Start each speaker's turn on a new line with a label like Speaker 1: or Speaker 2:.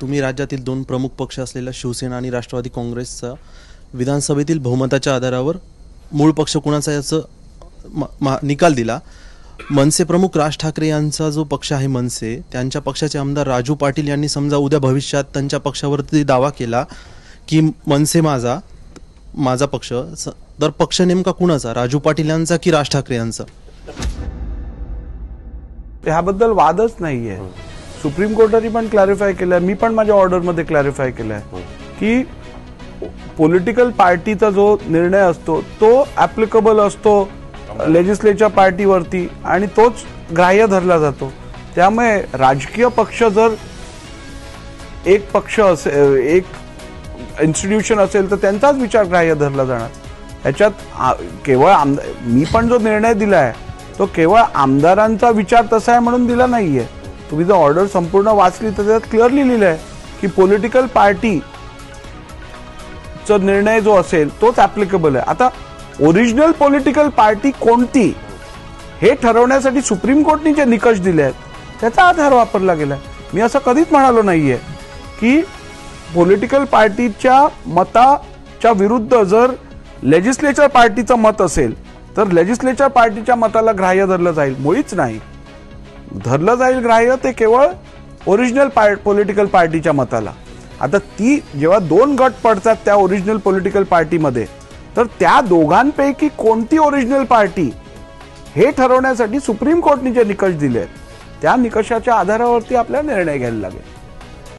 Speaker 1: तुम्ही राज्यातील दोन प्रमुख पक्ष असलेल्या शिवसेना आणि राष्ट्रवादी काँग्रेसचा विधानसभेतील बहुमताच्या आधारावर मूळ पक्ष कुणाचा याचा निकाल दिला। मनसे प्रमुख राज ठाकरे यांचा जो पक्ष आहे मनसे, त्यांच्या पक्षाचे आमदार राजू पाटील यांनी समजा उद्या भविष्यात त्यांच्या पक्षावरती दावा केला की मनसे माझा पक्ष, तर पक्ष नेमका कुणाचा, राजू पाटील यांचा की राज ठाकरे यांचा?
Speaker 2: ह्याबद्दल वादच नाहीये। सुप्रीम कोर्टाने पण क्लॅरिफाय केलंय, मी पण माझ्या ऑर्डरमध्ये क्लॅरिफाय केलंय की पॉलिटिकल पार्टीचा जो निर्णय असतो तो ऍप्लिकेबल असतो लेजिस्लेचर पार्टीवरती आणि तोच ग्राह्य धरला जातो। त्यामुळे राजकीय पक्ष जर एक पक्ष असेल, एक इन्स्टिट्यूशन असेल तर त्यांचाच विचार ग्राह्य धरला जाणार। याच्यात केवळ मी पण जो निर्णय दिलाय तो केवळ आमदारांचा विचार तसा आहे म्हणून दिला नाहीये। तुम्ही जर ऑर्डर संपूर्ण वाचली तर त्यात क्लिअरली लिहिलंय की पॉलिटिकल पार्टीचा निर्णय जो असेल तोच ऍप्लिकेबल आहे। आता ओरिजिनल पॉलिटिकल पार्टी कोणती हे ठरवण्यासाठी सुप्रीम कोर्टने जे निकष दिले आहेत त्याचा आधार वापरला गेलाय। मी असं कधीच म्हणालो नाहीये की पॉलिटिकल पार्टीच्या मताच्या विरुद्ध जर लेजिस्लेचर पार्टीचं मत असेल तर लेजिस्लेचर पार्टीच्या मताला ग्राह्य धरलं जाईल, मुळीच नाही धरलं जाईल ग्राह्य ते केवळ ओरिजिनल पॉलिटिकल पार्टीच्या मताला। आता ती जेव्हा दोन गट पडतात त्या ओरिजिनल पॉलिटिकल पार्टीमध्ये, तर त्या दोघांपैकी कोणती ओरिजिनल पार्टी हे ठरवण्यासाठी सुप्रीम कोर्टने जे निकष दिले आहेत त्या निकषाच्या आधारावरती आपल्याला निर्णय घ्यायला लागेल।